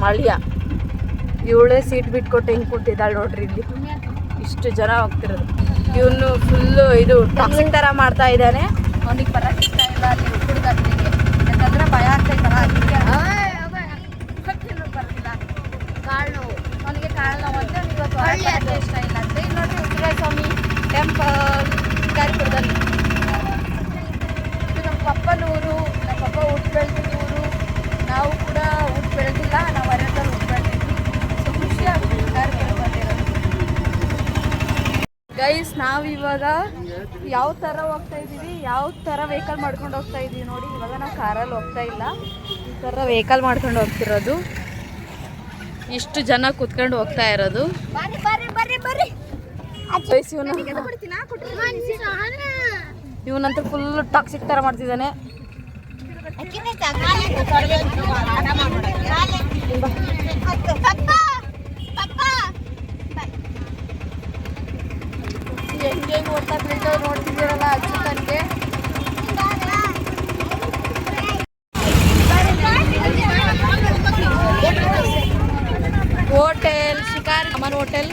ನಮ್ಮ ಅಳಿಯ. ಇವಳೇ ಸೀಟ್ ಬಿಟ್ಕೊಟ್ಟು ಹೆಂಗೆ ಕೂತಿದ್ದಾಳೆ ನೋಡ್ರಿ ಇಲ್ಲಿ. ಇಷ್ಟು ಜನ ಹೋಗ್ತಿರೋದು. ಇವನು ಫುಲ್ಲು ಇದು ಟಾಕ್ಸಿಕ್ ಥರ ಮಾಡ್ತಾ ಇದ್ದಾನೆ. ಅವನಿಗೆ ಬರೋಕ್ಕೆ ಇಷ್ಟ ಇಲ್ಲ ಅಲ್ಲಿ ಹುಡುಗನಿಗೆ, ಯಾಕಂದರೆ ಭಯ ಆಗ್ತೈತಲ್ಲ ಅದಕ್ಕೆ ಬರೋದಿಲ್ಲ. ಕಾಳು ನೋವು, ಅವನಿಗೆ ಕಾಳು ನೋವು ಅಂತ ಇವತ್ತು ಹೊರಗೆ ಇಷ್ಟ ಇಲ್ಲ ಅಂತ. ಇಲ್ಲಿ ನೋಡ್ರಿ ಉಚ್ಚಿರಾಯ ಸ್ವಾಮಿ ಟೆಂಪಲ್ ಶಿಕಾರಿಪುರದಲ್ಲಿ. ಇದು ನಮ್ಮ ಪಪ್ಪನೂರು, ನಮ್ಮ ಪಪ್ಪ ಹುಟ್ಟು ಬೆಳೆದಿದ್ದ ಊರು. ನಾವು ಕೂಡ ಹುಟ್ಟು ಬೆಳೆದಿಲ್ಲ, ನಾವು ಹೊರದಲ್ಲಿ ಹುಟ್ಟು ಬೆಳೆದಿದ್ವಿ. ಸೊ ಖುಷಿ ಆಗುತ್ತೆ ಶಿಕಾರಿಪುರ ಬಂದಿರೋದು. ಗೈಸ್ ನಾವಿವಾಗ ಯಾವ ಥರ ಹೋಗ್ತಾ ಇದ್ದೀವಿ, ಯಾವ ಥರ ವೆಹಿಕಲ್ ಮಾಡ್ಕೊಂಡು ಹೋಗ್ತಾ ಇದ್ದೀವಿ ನೋಡಿ. ಇವಾಗ ನಾವು ಕಾರಲ್ಲಿ ಹೋಗ್ತಾ ಇಲ್ಲ, ಈ ಥರ ವೆಹಿಕಲ್ ಮಾಡ್ಕೊಂಡು ಹೋಗ್ತಿರೋದು. ಇಷ್ಟು ಜನ ಕೂತ್ಕೊಂಡು ಹೋಗ್ತಾ ಇರೋದು. ಇವನಂತೂ ಫುಲ್ ಟಾಕ್ಸಿಕ್ ಥರ ಮಾಡ್ತಿದ್ದಾನೆ. ಹೆಂಗೆ ಓಡ್ತಾ ಬೀಳ್ತಾ ನೋಡ್ತಿದ್ದೀರಲ್ಲ ಅಚ್ಚುಕನ್ಗೆ. Hotel Shikari Amar hotel.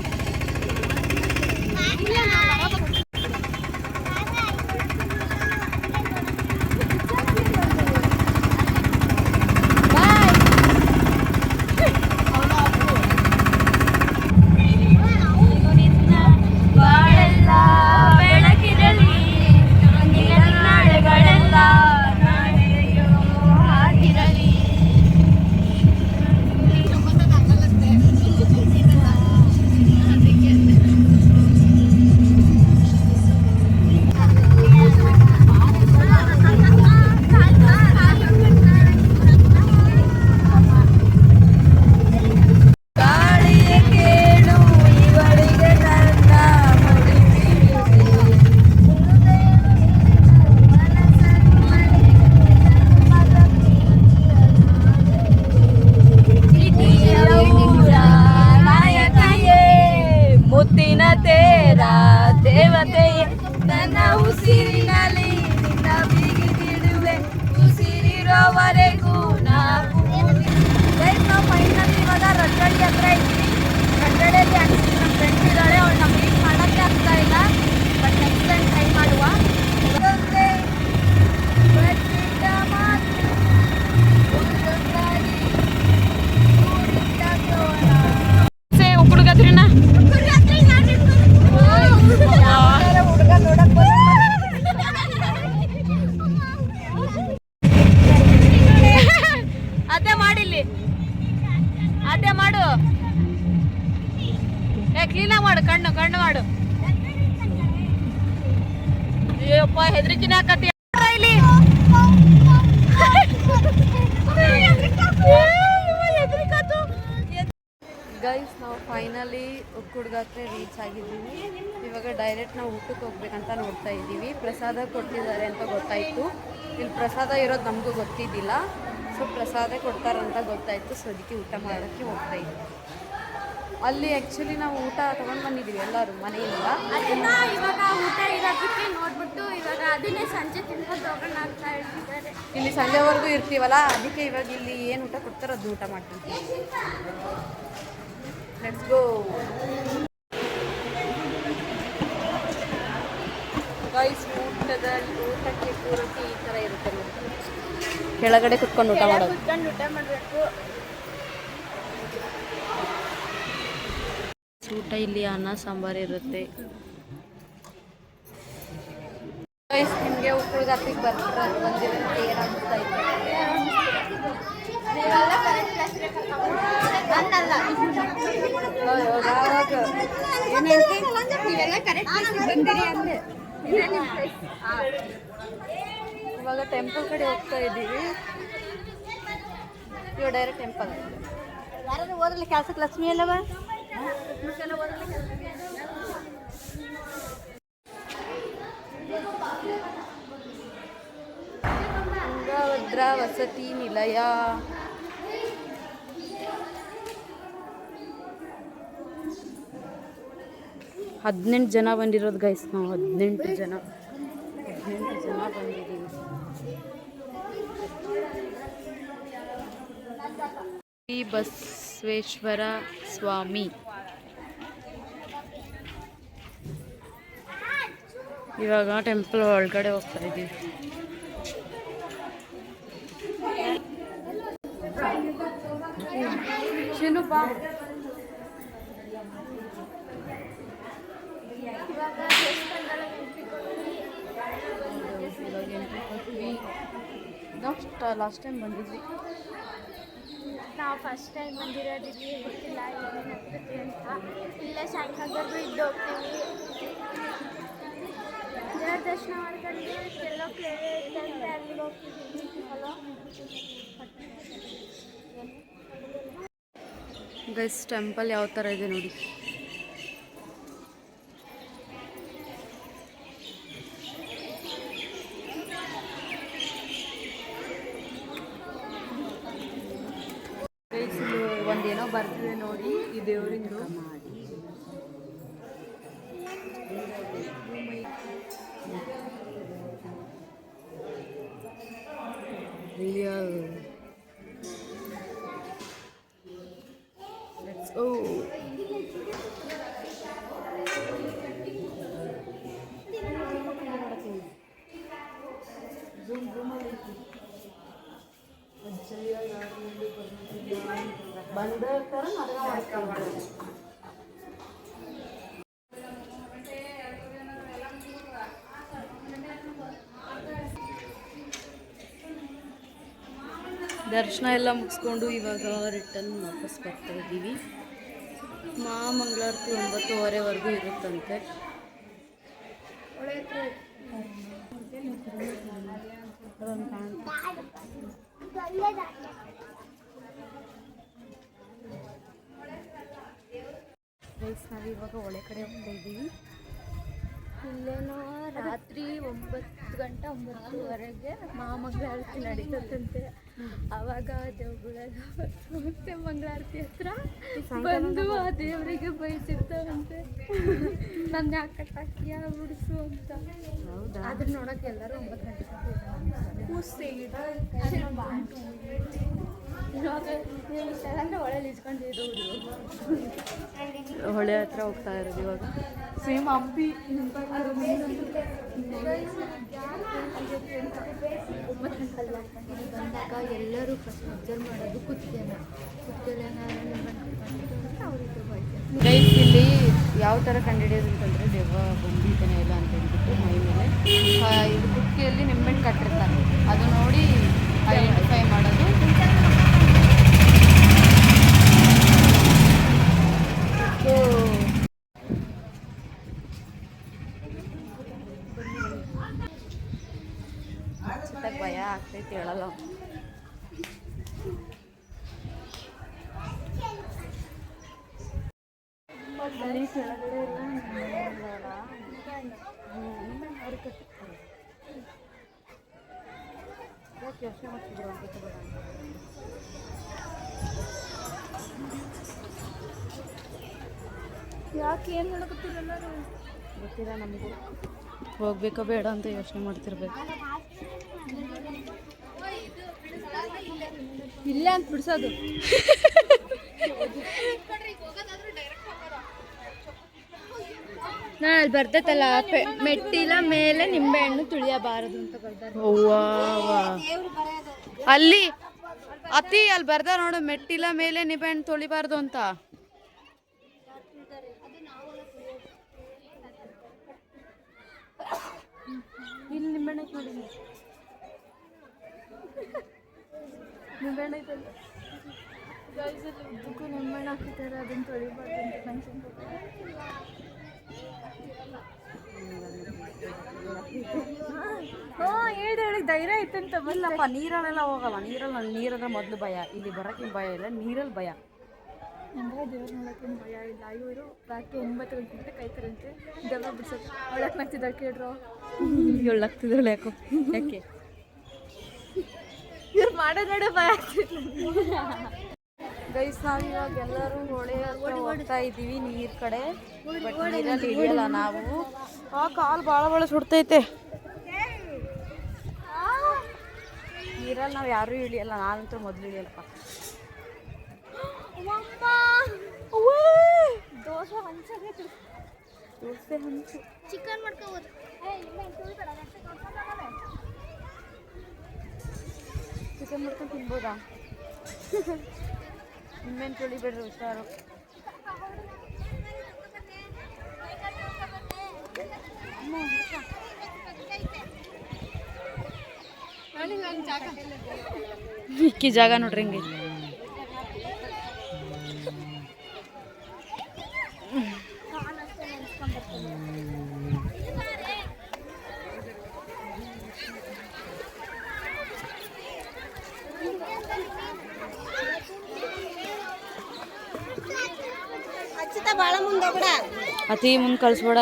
ದೇವತೆಯೇ ನನ್ನ ಉಸಿರಿನಲ್ಲಿ ನಿನ್ನ ಬೀಗಿದಿಡುವೆ, ಉಸಿರಿರೋವರೆಗೂ ನಾವು. ನಾವು ಫೈನಲಿ ಇವಾಗ ರಟ್ಟಳ್ಳಿ ಹತ್ರ ಇದ್ದೀವಿ. ರಟ್ಟಳ್ಳಿಯಲ್ಲಿ ಆ್ಯಕ್ಚುಲಿ ನಮ್ಮ ಫ್ರೆಂಡ್ ಇದ್ದಾಳೆ, ಅವಳು ನಮ್ಮ ಮೀಟ್ ಮಾಡೋಕ್ಕೆ ಆಗ್ತಾ ಇಲ್ಲ. ಬಟ್ ನೆಕ್ಸ್ಟ್ ಟೈಮ್ ಟ್ರೈ ಮಾಡುವ. ಹುಡುಗದ್ರಿನ ಅದೇ ಮಾಡಿಲ್ಲಿ, ಅದೇ ಮಾಡು. ಕ್ಲೀನಾಗಿ ಮಾಡು, ಕಣ್ಣು ಕಣ್ಣು ಮಾಡು. ಅಯ್ಯಪ್ಪ ಹೆದರಿಕಿನ ಹಾಕತ್ತಿ ಇಲ್ಲಿ. ಗೈಸ್ ನಾವು ಫೈನಲಿ ಉಕ್ಕುಡ್ಗಾತ್ರೆ ರೀಚ್ ಆಗಿದ್ದೀವಿ. ಇವಾಗ ಡೈರೆಕ್ಟ್ ನಾವು ಊಟಕ್ಕೆ ಹೋಗ್ಬೇಕಂತ ನೋಡ್ತಾ ಇದ್ದೀವಿ. ಪ್ರಸಾದ ಕೊಡ್ತಿದ್ದಾರೆ ಅಂತ ಗೊತ್ತಾಯಿತು. ಇಲ್ಲಿ ಪ್ರಸಾದ ಇರೋದು ನಮಗೂ ಗೊತ್ತಿದ್ದಿಲ್ಲ. ಸೊ ಪ್ರಸಾದ ಕೊಡ್ತಾರಂತ ಗೊತ್ತಾಯಿತು. ಸೊ ಅದಕ್ಕೆ ಊಟ ಮಾಡೋಕ್ಕೆ ಹೋಗ್ತಾ ಇದ್ದೀವಿ. ಅಲ್ಲಿ ಆ್ಯಕ್ಚುಲಿ ನಾವು ಊಟ ತೊಗೊಂಡು ಬಂದಿದ್ದೀವಿ ಎಲ್ಲರೂ ಮನೆಯಿಂದ. ಅದನ್ನು ಇವಾಗ ಊಟ ಇರೋದಕ್ಕೆ ನೋಡ್ಬಿಟ್ಟು ಇವಾಗ ಅದನ್ನೇ ಸಂಜೆ ತಿನ್ಕೊಂಡು ಹೋಗೋಣ ಅಂತ ಹೇಳ್ತಿದ್ದಾರೆ. ಇಲ್ಲಿ ಸಂಜೆವರೆಗೂ ಇರ್ತೀವಲ್ಲ, ಅದಕ್ಕೆ ಇವಾಗ ಇಲ್ಲಿ ಏನು ಊಟ ಕೊಡ್ತಾರೋ ಅದು ಊಟ ಮಾಡ್ತೀವಿ. Let's go. ಗೈಸ್ ಊಟಕ್ಕೆ ಪೂರೈಕೆ ಈ ಥರ ಇರುತ್ತೆ ನೋಡಿ. ಕೆಳಗಡೆ ಕುತ್ಕೊಂಡು ಊಟ ಮಾಡೋದು. ಊಟ ಮಾಡಬೇಕು. ಊಟ ಇಲ್ಲಿ ಅನ್ನ ಸಾಂಬಾರು ಇರುತ್ತೆ. ಗೈಸ್ ನಿಮಗೆ ಉಕ್ಕುಳ್ಗಾತ್ರಿಗೆ ಬಂದಿರೋದು ಏನಾಗ್ತಾ ಇತ್ತು? ಇವಾಗ ಟೆಂಪಲ್ ಕಡೆ ಹೋಗ್ತಾ ಇದ್ದೀವಿ. ಇವಾಗ ಡೈರೆಕ್ಟ್ ಟೆಂಪಲ್. ಯಾರಾದ್ರೂ ಹೋದ್ರಲ್ಲಿ ಕೆಲ್ಸಕ್ಕೆ ಲಕ್ಷ್ಮಿ ಅಲ್ಲವ? ತುಂಗಭದ್ರಾ ವಸತಿ ನಿಲಯ. ಹದಿನೆಂಟು ಜನ ಬಂದಿರೋದು ಗೈಸ್. ನಾವು 18 ಜನ ಬಂದಿದ್ದೀವಿ. ಶ್ರೀ ಬಸವೇಶ್ವರ ಸ್ವಾಮಿ. ಇವಾಗ ಟೆಂಪಲ್ ಒಳಗಡೆ ಹೋಗ್ತಾ ಇದ್ದೀವಿ. ಶಿನು ಬಾ. ಲಾಸ್ಟ್ ಟೈಮ್ ಬಂದಿದ್ವಿ. ನಾವು ಫಸ್ಟ್ ಟೈಮ್ ಬಂದಿರೋದಿಲ್ಲಿ, ಗೊತ್ತಿಲ್ಲ ಏನೇನಾಗ್ತದೆ ಅಂತ. ಇಲ್ಲೇ ಸಾಯಂಕಾಲದವರೆಗೂ ಇದ್ದು ಹೋಗ್ತೀವಿ. ದೇವ್ರ ದರ್ಶನ ಮಾಡ್ಕೊಂಡು ಕೆಲವು ಪ್ಲೇಸ್ ಅಂತ ಅಲ್ಲಿಗೆ ಹೋಗ್ತಿದ್ದೀವಿ. ಹಲೋ ಗೈಸ್, ಟೆಂಪಲ್ ಯಾವ ಥರ ಇದೆ ನೋಡಿ. ಒಂದೇನೋ ಬರ್ತಿದೆ ನೋಡಿ ಈ ದೇವರಿಂದು. Let's go. ದರ್ಶನ ಎಲ್ಲ ಮುಗಿಸ್ಕೊಂಡು ಇವಾಗ ರಿಟರ್ನ್ ವಾಪಸ್ ಬರ್ತಾ ಇದ್ದೀವಿ. ಮಹಾಮಂಗಳಾರತಿ 9:30ವರೆಗೂ ಇರುತ್ತಂತೆ. ನಾವಿವಾಗ ಒಳೆ ಕಡೆ ಹೋಗ್ತಾ ಇದ್ದೀವಿ. ಇಲ್ಲೇನೋ ರಾತ್ರಿ 9:30 ಮಹಾಮಂಗಳಾರತಿ ನಡೀತದಂತೆ. ಆವಾಗ ದೇವಗಳೆಲ್ಲ ಮತ್ತೆ ಮಂಗಳಾರತಿ ಹತ್ರ ಬಂದು ಆ ದೇವರಿಗೆ ಬೈತಿರ್ತಾರಂತೆ, ನನ್ನ ಯಾಕೆ ಕಟ್ಟಾಕಿಯ ಬಿಡಿಸು ಅಂತ. ಆದ್ರೆ ನೋಡಕ್ಕೆ ಎಲ್ಲರೂ 9 ಗಂಟೆ ಒಳ್ಳೆ ಇಸ್ಕೊಂಡಿದ್ದು. ಹೊಳೆ ಹತ್ರ ಹೋಗ್ತಾ ಇರೋದು ಇವಾಗ. ಸೇಮ್ ಹಂಪಿ ಬಂದಾಗ ಎಲ್ಲರೂ ಫಸ್ಟ್ ಅಬ್ಸರ್ವ್ ಮಾಡೋದು ಕುತ್ತಿಗೆನ ಗೈಸ್, ಇಲ್ಲಿ ಯಾವ ಥರ ಕಂಡುಹಿಡಿಯೋದು ಅಂತಂದರೆ ದೆವ್ವ ಬಂದಿದ್ದಾನೆ ಇಲ್ಲ ಅಂತ ಹೇಳ್ಬಿಟ್ಟು ಮೈ ಮೇಲೆ ಇದು ಕುತ್ತಿಗೆಯಲ್ಲಿ ನಿಂಬೆಹಣ್ಣು ಕಟ್ಟಿರ್ತಾರೆ. ಅದು ನೋಡಿ ಐಡೆಂಟಿಫೈ ಮಾಡೋದು. ಭಯ ಆಗ್ತೈತೆ, ಹೇಳಲ್ಲ. ಅಲ್ಲಿ ಕೆಳಗಡೆ ಎಲ್ಲ ಅವ್ರು ಕಟ್ಟಿರ್ತಾರೆ. ಯಾಕೆ ಯೋಚನೆ ಮಾಡ್ತಿದ್ರು ಅಂತ ಯಾಕೆ ಏನು ಮಾಡಕತ್ತಿರಲ್ಲ ಗೊತ್ತಿಲ್ಲ ನಮಗೂ. ಹೋಗ್ಬೇಕೋ ಬೇಡ ಅಂತ ಯೋಚನೆ ಮಾಡ್ತಿರ್ಬೇಕು. ಇಲ್ಲ ಅಂತ ಬಿಡಿಸೋದು. ನಾನು ಅಲ್ಲಿ ಬರ್ತೈತಲ್ಲ, ಮೆಟ್ಟಿಲ ಮೇಲೆ ನಿಂಬೆಹಣ್ಣು ತುಳಿಯಬಾರದು ಅಂತ ಬರ್ತಾರೆ. ಅಲ್ಲಿ ಅಲ್ಲಿ ಬರ್ದ ನೋಡು, ಮೆಟ್ಟಿಲ ಮೇಲೆ ನಿಂಬೆಹಣ್ಣು ತೊಳಿಬಾರ್ದು ಅಂತ. ಇಲ್ಲಿ ನಿಂಬೆಹಣ್ಣು ನೋಡಿ, ನಿಂಬೆಹಣ್ಣು ಐತಲ್ಲ ಉದ್ದಕ್ಕೂ ನಿಂಬೆಹಣ್ಣು ಹಾಕಿದ್ದಾರೆ, ಅದನ್ನು ತೊಳಿಬಾರ್ದು ಅಂತ ಮೆನ್ಷನ್ ಕೊಡ್ತಾರೆ. ಹೇಳಿ ಧೈರ್ಯ ಐತಂತ. ಇಲ್ಲಪ್ಪ, ನೀರಲ್ಲೆಲ್ಲ ಹೋಗಲ್ಲ. ನೀರಂದ್ರೆ ಮೊದಲು ಭಯ. ಇಲ್ಲಿ ಬರೋಕ್ಕೆ ಭಯ ಇಲ್ಲ, ನೀರಲ್ಲಿ ಭಯ. ಹಂಗೆ ದೇವ್ರು ನೋಡೋಕೆ ಭಯ ಇಲ್ಲ. ಇವರು ರಾತ್ರಿ 9 ಗಂಟೆ ಕಾಯ್ತಾರಂತೆ ದೆವ್ವ ಬಿಡ್ಸೋಕೆ. ಒಳಕ್ಕೆ ನಗ್ತಿದ್ದಾರೆ ಕೇಳ್ರೋ. ಒಳ್ಳಾಗ್ತಿದ್ದಾಳೆ ಯಾಕೆ ಇವ್ರು ಮಾಡೋದು ನೋಡೋ ಭಯ ಆಗ್ತಿಲ್ಲ. ಗೈಸ್, ನಾವಿವಾಗ ಎಲ್ಲರೂ ಹೊಳೆ ಹೋಗ್ತಾ ಇದ್ದೀವಿ ನೀರ್ ಕಡೆ. ಬಟ್ ನೀರಲ್ಲಿ ಇಳಿಯಲ್ಲ ನಾವು. ಕಾಲು ಭಾಳ ಸುಡ್ತೈತೆ. ನೀರಲ್ಲಿ ನಾವು ಯಾರೂ ಇಳಿಯಲ್ಲ. ನಾನಂತೂ ಮೊದಲು ಇಳಿಯಲ್ಲಪ್ಪ. ದೋಸೆ ಹಂಚಾಗೈತಿ. ದೋಸೆ ಹಂಚು ಚಿಕನ್ ಮಾಡ್ಕೋಬೋದು. ಚಿಕನ್ ಮಾಡ್ಕೊಂಡು ತಿನ್ಬೋದಾ? ನಿಮ್ಮೇನು ತೊಳಿಬೇಡ್ರಿ, ಹುಷಾರು. ಇಕ್ಕಿ ಜಾಗ ನೋಡ್ರಿ ಹಿಂಗೆ. ಭಾಳ ಮುಂದೆ ಬಿಡ, ಅತಿ ಮುಂದೆ ಕಳಿಸ್ಬೇಡ.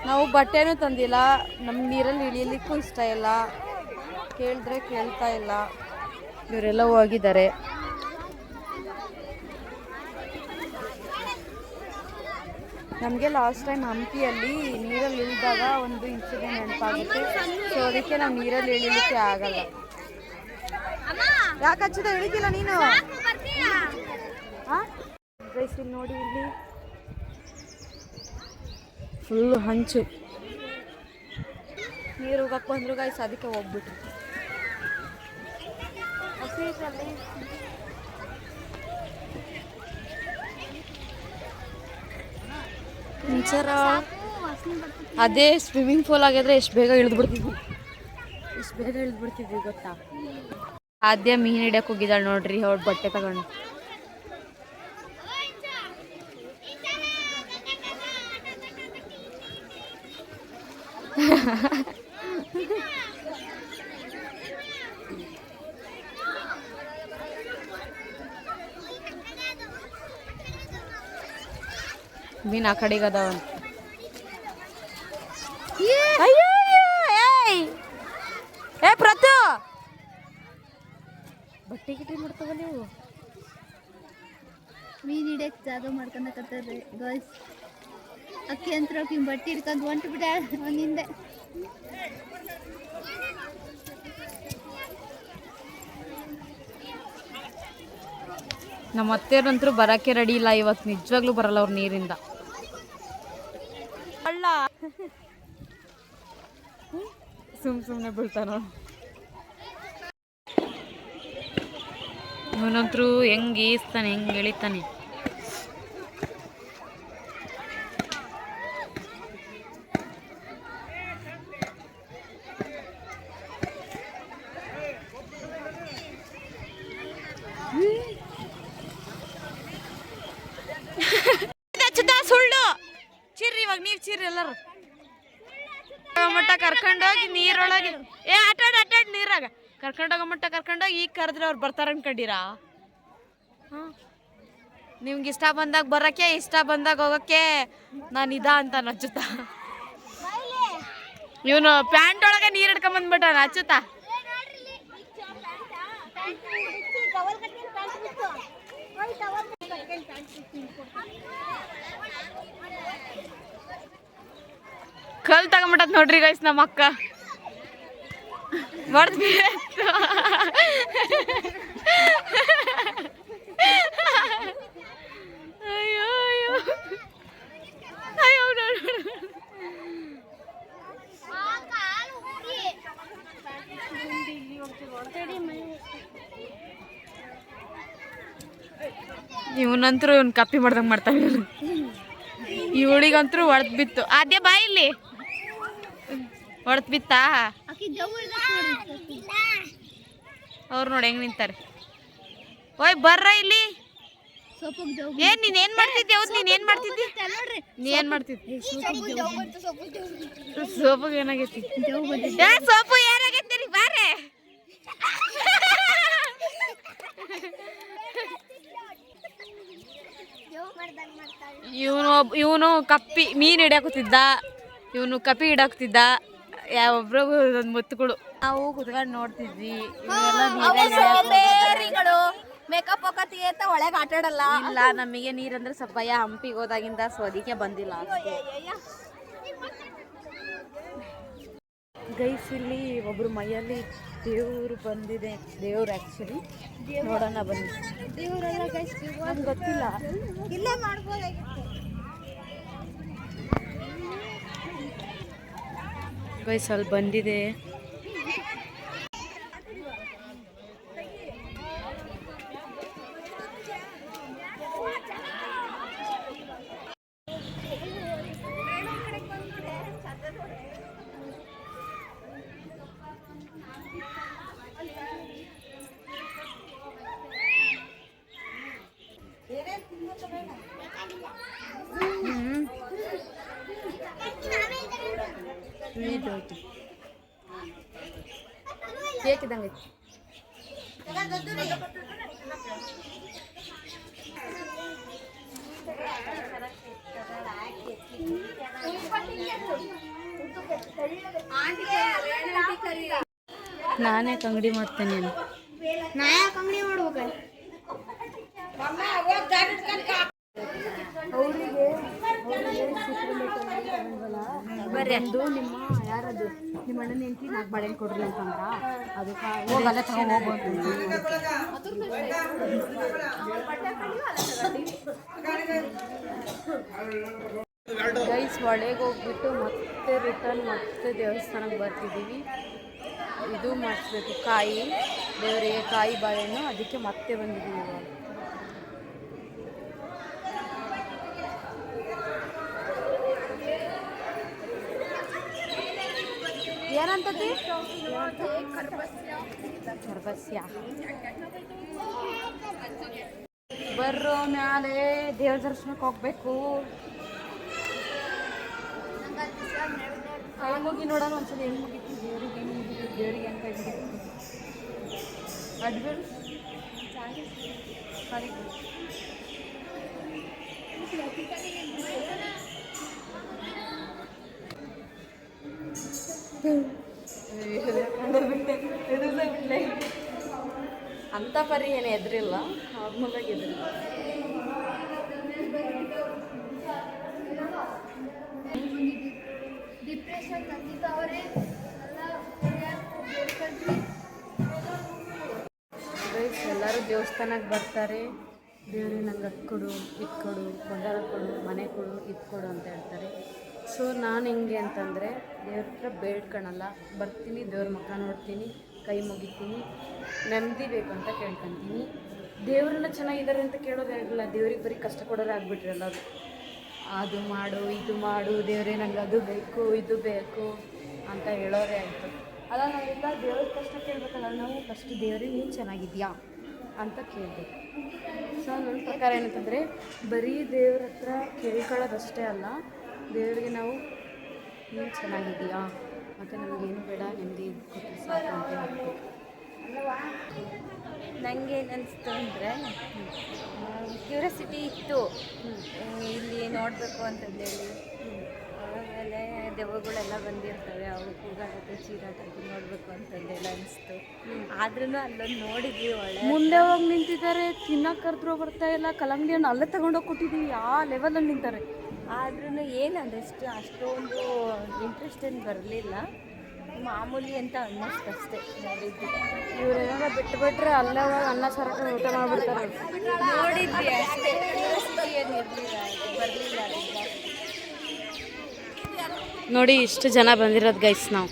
ನಾವು ಬಟ್ಟೆನೂ ತಂದಿಲ್ಲ, ನಮ್ಗೆ ನೀರಲ್ಲಿ ಇಳಿಯಲಿಕ್ಕೂ ಇಷ್ಟ ಇಲ್ಲ, ಕೇಳಿದ್ರೆ ಕೇಳ್ತಾ ಇಲ್ಲ. ಇವರೆಲ್ಲ ಹೋಗಿದ್ದಾರೆ. ನಮಗೆ ಲಾಸ್ಟ್ ಟೈಮ್ ಹಂಪಿಯಲ್ಲಿ ನೀರಲ್ಲಿ ಇಳಿದಾಗ ಒಂದು ಇನ್ಸಿಡೆಂಟ್ ನೆನಪಾಗುತ್ತೆ. ಸೊ ಅದಕ್ಕೆ ನಾವು ನೀರಲ್ಲಿ ಇಳಿಲಿಕ್ಕೆ ಆಗಲ್ಲ. ಯಾಕೆ ಹಚ್ಚಿದ ಇಳಿತಿಲ್ಲ ನೀನು? ಗೈಸ್ ಇಲ್ಲಿ ನೋಡಿ, ಇಲ್ಲಿ ಫುಲ್ಲು ಹಂಚು. ನೀರು ಹೋಗಕ್ಕೆ ಬಂದ್ರು ಗೈಸ್, ಅದಕ್ಕೆ ಹೋಗ್ಬಿಟ್ರು. ಅದೇ ಸ್ವಿಮ್ಮಿಂಗ್ ಪೂಲ್ ಆಗಿದ್ರೆ ಎಷ್ಟು ಬೇಗ ಇಳಿದ್ಬಿಡ್ತಿದ್ವಿ ಗೊತ್ತಾ. ಆದ್ಯ ಮೀನು ಹಿಡಿಯಕ್ಕೆ ಹೋಗಿದ್ದಾಳೆ ನೋಡ್ರಿ, ಅವ್ರ ಬಟ್ಟೆ ತಗೊಂಡು. ಮೀನು ಆ ಕಡೆಗೆ ಅದಾವ. ಏ ಪ್ರತು, ಬಟ್ಟೆ ಗಿಟ್ಟಿ ಮಾಡ್ತಾವ ನೀವು. ಮೀನು ಹಿಡಿಯಕ್ಕೆ ಜಾಗ ಮಾಡ್ಕೊಳಕತ್ತಾರ್ರಿ ಗರ್ಲ್ಸ್. ಅಕ್ಕಿ ಅಂತ ಬಟ್ಟೆ ಹಿಡ್ಕೊಂಡು ಹೊಂಟು ಬಿಡ ಒಂದಿಂದೆ. ನಮ್ಮ ಅತ್ತೆಯರಂತರೂ ಬರಕ್ಕೆ ರೆಡಿ ಇಲ್ಲ ಇವತ್ತು, ನಿಜವಾಗ್ಲೂ ಬರಲ್ಲ ಅವ್ರು ನೀರಿಂದ. ಅಲ್ಲ ಸುಮ್ಮನೆ ಬೀಳ್ತಾನ ಇವನಂತರೂ. ಹೆಂಗೆ ಈಸ್ತಾನೆ, ಹೆಂಗೆ ಎಳಿತಾನೆ. ಸುಳ್ಳು ಚಿರ್ರಿ, ಇವಾಗ ನೀವ್ ಚಿರ್ರಿ ಎಲ್ಲರೂ ಮಟ್ಟ ಕರ್ಕೊಂಡೋಗಿ ನೀರೊಳಗೆ ಆಟಾಡ್ ನೀರಾಗ ಕರ್ಕೊಂಡೋಗ ಮಟ್ಟ ಕರ್ಕೊಂಡೋಗಿ ಈಗ ಕರೆದ್ರೆ ಅವ್ರು ಬರ್ತಾರ ಅನ್ಕೊಂಡಿರಾ? ನಿಮ್ಗೆ ಇಷ್ಟ ಬಂದಾಗ ಬರಕ್ಕೆ, ಇಷ್ಟ ಬಂದಾಗ ಹೋಗಕ್ಕೆ ನಾನು ಅಂತ ಅಚ್ಚುತ್ತ. ಇವನು ಪ್ಯಾಂಟ್ ಒಳಗೆ ನೀರು ಹಿಡ್ಕೊಂಬಂದ್ಬಿಟ್ಟ ಅಚ್ಚುತ್ತ. ಕಲ್ ತಗೊಂಬಿಟ್ಟತ್ ನೋಡ್ರಿ ಗೈಸ್ ನಮ್ಮ ಅಕ್ಕ. ಅಯ್ಯೋ ಅಯ್ಯೋ ಅಯ್ಯೋ ಇವನಂತರೂ ಇವ್ನು ಕಪ್ಪಿ ಮಾಡ್ದಂಗೆ ಮಾಡ್ತಾನೆ. ಇವಳಿಗಂತರೂ ಹೊಡೆದ್ ಬಿತ್ತು. ಆದ್ಯ ಬಾ ಇಲ್ಲಿ, ಹೊಡೆದ್ ಬಿತ್ತಾ? ಅವ್ರು ನೋಡಿ ಹೆಂಗ್ ನಿಂತಾರೆ. ಓಯ್ ಬರ್ರ ಇಲ್ಲಿ. ಏನ್ ನೀನ್ ಏನ್ ಮಾಡ್ತಿದ್ದೆ? ಹೌದು ನೀನ್ ಏನ್ ಮಾಡ್ತಿದ್ದಿ? ನೀ ಏನ್ ಮಾಡ್ತಿದ್ದಿ? ಸೋಪು ಏನಾಗೈತಿ? ಸೋಪು ಏನಾಗೈತಿ ರೀ? ಬಾರೆ ಇವನು ಕಪ್ಪಿ ಮೀನು ಹಿಡಿಯಾಕುತ್ತಿದ್ದ, ಇವನು ಕಪ್ಪಿ ಹಿಡಾಕ್ತಿದ್ದ. ಒಬ್ರಿಗೂ ಒಂದು ಮುತ್ತು ಕೊಡು. ನಾವು ಕುತ್ಕೊಂಡು ನೋಡ್ತಿದ್ವಿ ಮೇಕಪ್ ಹಾಕತಿ ಅಂತ ಒಳಗೆ ಆಟ ಆಡಲ್ಲ. ಇಲ್ಲ, ನಮಗೆ ನೀರಂದ್ರೆ ಸ್ವಲ್ಪ ಭಯ. ಹಂಪಿಗೆ ಹೋದಾಗಿಂದ ಸೊ ಅದಕ್ಕೆ ಬಂದಿಲ್ಲ ಅಷ್ಟೇ. ಗೈಸ್, ಇಲ್ಲಿ ಒಬ್ರು ಮೈಯಲ್ಲಿ ದೇವ್ರು ಬಂದಿದೆ. ದೇವ್ರು ಆ್ಯಕ್ಚುಲಿ ನೋಡೋಣ ಬನ್ನಿ. ದೇವರೆಲ್ಲ ಗೈಸ್ ನಮ್ಗೆ ಗೊತ್ತಿಲ್ಲ. ಇಲ್ಲೇ ಮಾಡ್ಬೋದಾಗಿತ್ತು. ಗೈಸ್ ಅಲ್ಲಿ ಬಂದಿದೆ. ಕೇಕಿದಂಗೆ ನಾನೇ ಅಂಗಡಿ ಮಾಡ್ತೇನೆ. ನಾ ಯಾಕೆ ಅಂಗಡಿ ಮಾಡ್ಬೇಕು? ಬರೆಂದು ನಿಮ್ಮ ಯಾರದು ನಿಮ್ಮ ಅಣ್ಣನ ಹೆಂಡತಿ 4 ಬಾಳೆಹಣ್ಣು ಕೊಡ್ರಿ ಅಂತಂದ್ರ ಅದಕ್ಕೆ ಹೋಗಲ್ಲ ತಗೊಂಡು ಗೈಸ್ ಒಳಗೆ ಹೋಗ್ಬಿಟ್ಟು ಮತ್ತೆ ರಿಟರ್ನ್ ಮತ್ತೆ ದೇವಸ್ಥಾನಕ್ಕೆ ಬರ್ತಿದ್ದೀವಿ. ಇದು ಮಾಡಿಸ್ಬೇಕು, ಕಾಯಿ ದೇವರಿಗೆ ಕಾಯಿ ಬಾಳೆಹಣ್ಣು, ಅದಕ್ಕೆ ಮತ್ತೆ ಬಂದಿದ್ದೀವಿ ಇವಾಗ. ಏನಂತತಿ? ಕರ್ಬಸ್ಯ. ಬರ್ರೋ ಮ್ಯಾಲೆ ದೇವ್ರ ದರ್ಶನಕ್ಕೆ ಹೋಗ್ಬೇಕು. ಕೈ ಮುಗಿ ನೋಡೋಣ ಒಂದ್ಸಲ ಹೆಂಗ್ ಮುಗಿತು ದೇವ್ರಿಗೆ, ಹೆಂಗ್ ಮುಗಿತು ದೇವ್ರಿಗೆ ಅಂತ ಅಡ್ಬಿಡು ಅಂತ ಪರಿ ಏನು ಎದುರಿಲ್ಲ, ನಾರ್ಮಲಾಗಿ ಎದುರಿಲ್ಲ. ಎಲ್ಲರೂ ದೇವಸ್ಥಾನಕ್ಕೆ ಬರ್ತಾರೆ. ದೇವ್ರಿಗೆ ನಂಗೆ ಅದು ಕೊಡು, ಇದು ಕೊಡು, ಬಂಗಾರ ಕೊಡು, ಮನೆ ಕೊಡು, ಇದು ಕೊಡು ಅಂತ ಹೇಳ್ತಾರೆ. ಸೊ ನಾನು ಹೆಂಗೆ ಅಂತಂದರೆ ದೇವ್ರ ಹತ್ರ ಬೇಡ್ಕೊಳಲ್ಲ. ಬರ್ತೀನಿ, ದೇವ್ರ ಮುಖ ನೋಡ್ತೀನಿ, ಕೈ ಮುಗಿತೀನಿ, ನೆಮ್ಮದಿ ಬೇಕು ಅಂತ ಕೇಳ್ಕೊತೀನಿ. ದೇವ್ರನ್ನ ಚೆನ್ನಾಗಿದ್ದಾರೆ ಅಂತ ಕೇಳೋದೇ ಆಗಿಲ್ಲ, ದೇವ್ರಿಗೆ ಬರೀ ಕಷ್ಟ ಕೊಡೋರೇ ಆಗಿಬಿಟ್ರಲ್ಲ. ಅದು ಮಾಡು, ಇದು ಮಾಡು, ದೇವರೇ ನಂಗೆ ಅದು ಬೇಕು, ಇದು ಬೇಕು ಅಂತ ಹೇಳೋರೇ ಆಯಿತು. ಅಲ್ಲ, ನಾವೆಲ್ಲ ದೇವ್ರ ಕಷ್ಟ ಕೇಳಬೇಕಲ್ಲ, ನಾವು ಫಸ್ಟ್ ದೇವ್ರಿಗೆ ನೀನು ಚೆನ್ನಾಗಿದೆಯಾ ಅಂತ ಕೇಳಬೇಕು. ಸೊ ನನ್ನ ಪ್ರಕಾರ ಏನಂತಂದರೆ ಬರೀ ದೇವ್ರ ಹತ್ರ ಕೇಳ್ಕೊಳ್ಳೋದಷ್ಟೇ ಅಲ್ಲ, ದೇವರಿಗೆ ನಾವು ನೀನು ಚೆನ್ನಾಗಿದೆಯಾ ಮತ್ತು ನಮಗೇನು ಬೇಡ, ನೆಮ್ಮದಿ ಕೊಟ್ಟು ಸಾಕು ಅಂತ ಹೇಳ್ಬೇಕು. ನನಗೆ ಏನು ಅನಿಸ್ತು ಅಂದರೆ ಕ್ಯೂರಿಯಾಸಿಟಿ ಇತ್ತು ಇಲ್ಲಿ ನೋಡಬೇಕು ಅಂತಂದೇಳಿ. ಆಮೇಲೆ ದೆವ್ವಗಳೆಲ್ಲ ಬಂದಿರ್ತವೆ, ಅವು ಕೂಗಾಡೋದು ಚೀರಾಟದ್ದು ನೋಡಬೇಕು ಅಂತಂದೆಲ್ಲ ಅನಿಸ್ತು. ಆದ್ರೂ ಅಲ್ಲೊಂದು ನೋಡಿದ್ವಿ, ಒಳ್ಳೆ ಮುಂದೆ ಹೋಗಿ ನಿಂತಿದ್ದಾರೆ, ತಿನ್ನಕ್ಕೆ ಕರೆದ್ರೂ ಬರ್ತಾ ಇಲ್ಲ, ಕಲ್ಲಂಗಡಿಯನ್ನು ಅಲ್ಲೇ ತಗೊಂಡೋಗಿ ಕೊಟ್ಟಿದ್ದೀವಿ, ಆ ಲೆವೆಲಲ್ಲಿ ನಿಂತಾರೆ. ಆದ್ರೂ ಏನು ಅದಷ್ಟು ಅಷ್ಟೊಂದು ಇಂಟ್ರೆಸ್ಟ್ ಏನು ಬರಲಿಲ್ಲ, ಮಾಮೂಲಿ ಅಂತ ಅನ್ನಿಸ್ತಷ್ಟೇ ನೋಡಿದ್ವಿ. ಇವರೇನಾರ ಬಿಟ್ಟುಬಿಟ್ರೆ ಅಲ್ಲೇ ಹೋಗಿ ಅನ್ನ ಸಾರಕ್ಕೆ ಊಟ ಮಾಡಿಬಿಡ್ತಾರೆ. ನೋಡಿದ್ವಿ ಅಷ್ಟೇ, ಏನು ಇರಲಿಲ್ಲ, ಬರಲಿಲ್ಲ. ನೋಡಿ ಇಷ್ಟು ಜನ ಬಂದಿರೋದು ಗೈಸ್ ನಾವು.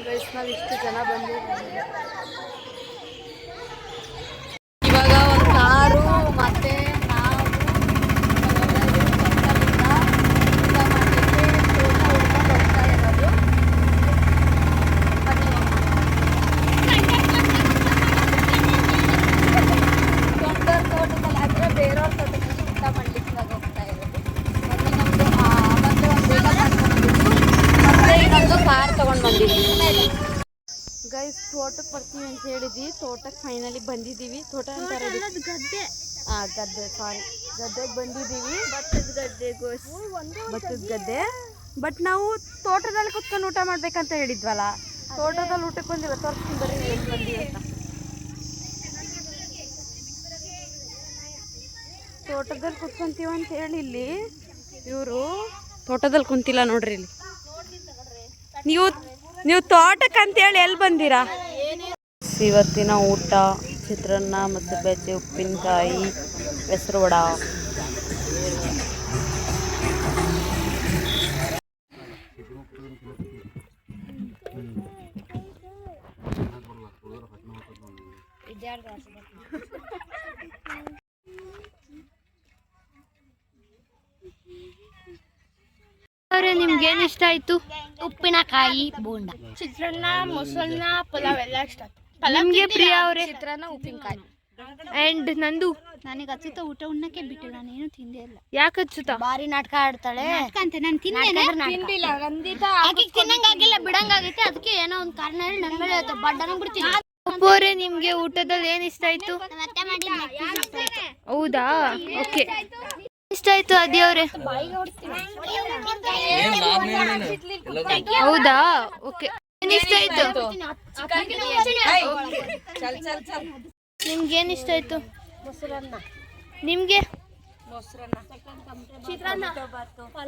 ಗೈಸ್ ನಾವು ಇಷ್ಟು ಜನ ಬಂದಿದ್ದೀವಿ. ಇವಾಗ ಒಂದು ಕಾರು ಮತ್ತೆ ನಾವು ಬೇರೆಯವ್ರ ತೋಟದಲ್ಲಿ ಊಟ ಮಾಡ್ಲಿಕ್ಕೆ ಹೋಗ್ತಾ ಇರೋದು. ಮತ್ತೆ ನಮ್ಮದು ಮತ್ತೆ ಒಂದು ಬೇಗ ಮಾಡ್ಕೊಂಡು ಮತ್ತೆ ಫೈನಲಿ ಬಂದಿದ್ದೀವಿ. ತೋಟ ಅಂತಾರೆ ಗದ್ದೆ, ಗದ್ದೆ, ಸಾರಿ, ಗದ್ದೆಗೆ ಬಂದಿದ್ದೀವಿ. ಭತ್ತದ ಗದ್ದೆ. ಬಟ್ ನಾವು ತೋಟದಲ್ಲಿ ಕುತ್ಕೊಂಡು ಊಟ ಮಾಡ್ಬೇಕಂತ ಹೇಳಿದ್ವಲ್ಲ, ತೋಟದಲ್ಲಿ ಊಟಕ್ಕೆ ಬಂದಿಲ್ಲ. ತೋರಿಸ್ತೀನಿ ಬರ್ರಿ ಏನು ಬಂದಿ ಅಂತ. ತೋಟದಲ್ಲಿ ಕುತ್ಕೊಂತೀವ ಅಂತ ಹೇಳಿ ಇಲ್ಲಿ ಇವರು ತೋಟದಲ್ಲಿ ಕುಂತಿಲ್ಲ ನೋಡ್ರಿ. ಇಲ್ಲಿ ನೀವು ತೋಟಕ್ಕಂತೇಳಿ ಎಲ್ಲಿ ಬಂದಿರಾ? ಇವತ್ತಿನ ಊಟ ಚಿತ್ರಾನ್ನ, ಮೊಸರು ಬಜ್ಜಿ, ಉಪ್ಪಿನಕಾಯಿ, ಹೆಸರು ವಡ. ನಿಮ್ಗೆ ಏನ್ ಇಷ್ಟ ಆಯ್ತು? ಉಪ್ಪಿನಕಾಯಿ, ಬೋಂಡ, ಚಿತ್ರಾನ್ನ, ಮೊಸರನ್ನ, ಪಲಾವ್ ಎಲ್ಲ ಇಷ್ಟ ಆಯ್ತು. ನಿಮ್ಗೆ ಪ್ರಿಯಾ ಅವರೇ? ಚಿತ್ರಾನ್ನ, ಉಪ್ಪಿನಕಾಯಿ. ಅಂಡ್ ನಂದು ನನಗೆ ಅಚ್ಚುತ ಊಟ ಉಣ್ಣಕ್ಕೆ ಬಿಟ್ಟು ನಾನೇನು ತಿಂದೇ ಇಲ್ಲ. ಯಾಕೆ ಅಚ್ಚುತ? ಬಾರಿ ನಾಟಕ ಆಡ್ತಾಳೆ ಅಂತ ನಾನು ತಿಂದಿಲ್ಲ. ಆಕೆ ತಿನ್ನಂಗಾಗಿಲ್ಲ, ಬಿಡಂಗಾಗೈತೆ. ಅದಕ್ಕೆ ಏನೋ ಒಂದು ಕಾರಣ ಹೇಳಿ ನನ್ನ ಮೇಲೆ ಬಡ್ಡನ ಬಿಡ್ತೀನಿ. ಅಪ್ಪೋರೆ, ನಿಮ್ಗೆ ಊಟದಲ್ಲಿ ಏನ್ ಇಷ್ಟ ಆಯ್ತು? ಹೌದಾ, ಓಕೆ. ಇಷ್ಟ ಆಯ್ತು ಅದಿ ಅವ್ರೆ? ಹೌದಾ, ಓಕೆ. ಏನ್ ಇಷ್ಟ ಆಯ್ತು? ನಿಮ್ಗೆ ಏನ್ ಇಷ್ಟ ಆಯ್ತು? ಮೊಸರನ್ನ. ನಿಮ್ಗೆ ಚಿತ್ರಾನ್ನ.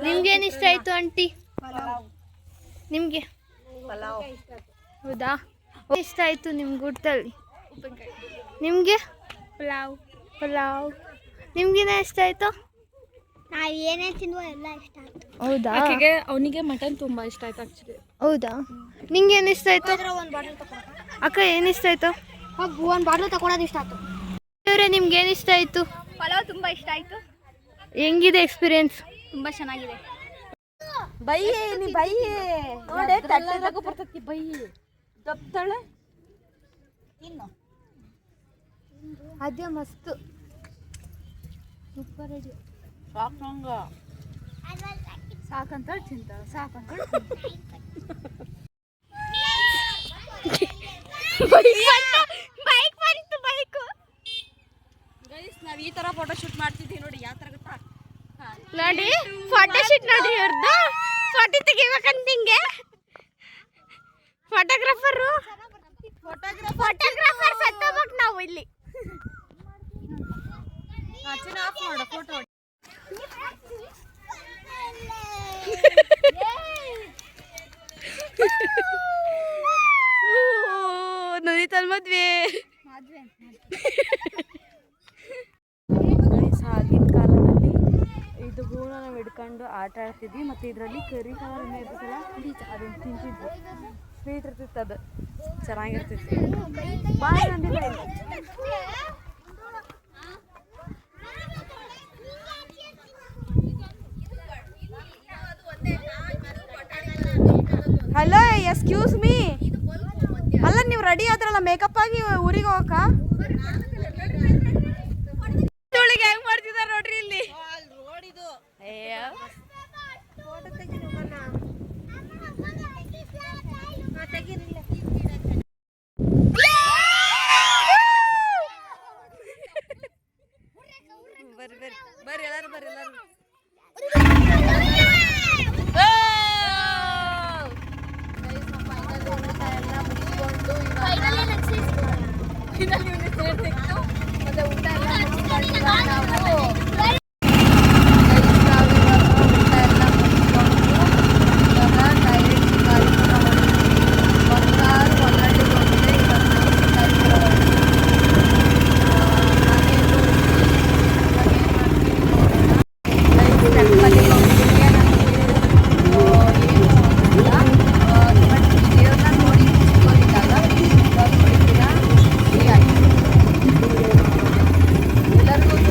ನಿಮ್ಗೆ ಏನ್ ಇಷ್ಟ ಆಯ್ತು ಆಂಟಿ? ನಿಮ್ಗೆ? ಹೌದಾ, ಇಷ್ಟ ಆಯ್ತು ನಿಮ್ಗೆ ಊಟದಲ್ಲಿ? ನಿಮ್ಗೆ? ಪಲಾವ್. ನಿಮ್ಗೇನ ಇಷ್ಟ ಆಯ್ತು? ನಾವು ಏನೇ ತಿನ್ನುವ ಎಲ್ಲ ಇಷ್ಟ ಆಯ್ತು. ಹೌದಾ, ಅವನಿಗೆ ಮಟನ್ ತುಂಬಾ ಇಷ್ಟ ಆಯ್ತು ಆಕ್ಚುಲಿ. ಹೌದಾ, ನಿಂಗೆ ಏನು ಇಷ್ಟ ಆಯ್ತು? ಒಂದು ಬಾಟಲ್ ತಗೊಂಡು ಅಕ್ಕ ಏನು ಇಷ್ಟ ಆಯ್ತು? ಒಂದು ಬಾಟಲ್ ತಗೊಳೋದು ಇಷ್ಟ ಆಯ್ತು. ಅವರೇ, ನಿಮ್ಗೆ ಏನು ಇಷ್ಟ ಆಯ್ತು? ಪಲಾವ್ ತುಂಬಾ ಇಷ್ಟ ಆಯ್ತು. ಹೆಂಗಿದೆ ಎಕ್ಸ್ಪೀರಿಯನ್ಸ್? ತುಂಬಾ ಚೆನ್ನಾಗಿದೆ. ಬೈಯೇ ನೀ ಬೈಯೇ ನೋಡೆ, ತಟ್ಟೆದಾಗೂ ಬರ್ತೈತಿ ಬೈಯಿ. ದಪ್ತಾಳೆ ತಿನ್ನು. ಅದೇ ಮಸ್ತ್ ಸೂಪರ್ ರೆಡಿ. ಸಾಕಂತ ಚಿಂತ ಸಾಕಂತ ನಾವು ಈ ತರ ಫೋಟೋ ಶೂಟ್ ಮಾಡ್ತಿದ್ದೀವಿ ನೋಡಿ. ಯಾವ ತರ ಗೊತ್ತಾ? ನೋಡಿ ಫೋಟೋ ಶೂಟ್ ನೋಡಿ, ಅವ್ರದ್ದು ಫೋಟೋ ತೆಗಿಬೇಕಂತ ಹಿಂಗೆ ಫೋಟೋಗ್ರಾಫರ್ ಸತ್ತೋಗ್ಬೇಕು ನಾವು ಇಲ್ಲಿ. ಫೋಟೋ ನಡೀತಲ್ ಮದ್ವೆ. ಆಗಿನ ಕಾಲದಲ್ಲಿ ಇದು ಗೂಣ ನಾವು ಹಿಡ್ಕೊಂಡು ಆಟ ಆಡ್ತಿದ್ವಿ. ಮತ್ತು ಇದರಲ್ಲಿ ಕರಿ ಕಲರ್ ಇರ್ತೈತಲ್ಲ, ಅದನ್ನು ತಿಂತಿದ್ವಿ. ಸ್ವೀಟ್ ಇರ್ತಿತ್ತು, ಅದು ಚೆನ್ನಾಗಿರ್ತಿತ್ತು. ಭಾಳ ನಂದಿಲ್ಲ ಇಲ್ಲಿ. Hello, excuse me. ಅಲ್ಲ, ನೀವು ರೆಡಿ ಆದ್ರಲ್ಲ ಮೇಕಪ್ ಆಗಿ ಊರಿಗೆ ಹೋಗಕ್ಕ? ಹೆಂಗ್ ಮಾಡ್ತಿದಾರ ನೋಡ್ರಿ ಇಲ್ಲಿ. ಬರ್ರಿ ಎಲ್ಲಾರು ಬರ್ರಿ ಎಲ್ಲಾರು. ಮತ್ತೆ ಊಟ ಎಲ್ಲ ಮುಗಿಸ್ಕೊಂಡು ಎಲ್ಲರಿಗೂ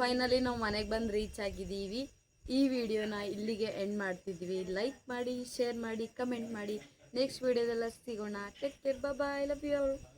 ಫೈನಲಿ ನಾವು ಮನೆಗೆ ಬಂದು ರೀಚ್ ಆಗಿದ್ದೀವಿ. ಈ ವಿಡಿಯೋನ ಇಲ್ಲಿಗೆ ಎಂಡ್ ಮಾಡ್ತಿದ್ವಿ. ಲೈಕ್ ಮಾಡಿ, ಶೇರ್ ಮಾಡಿ, ಕಮೆಂಟ್ ಮಾಡಿ. ನೆಕ್ಸ್ಟ್ ವಿಡಿಯೋದೆಲ್ಲ ಸಿಗೋಣ. Take care, bye, love you.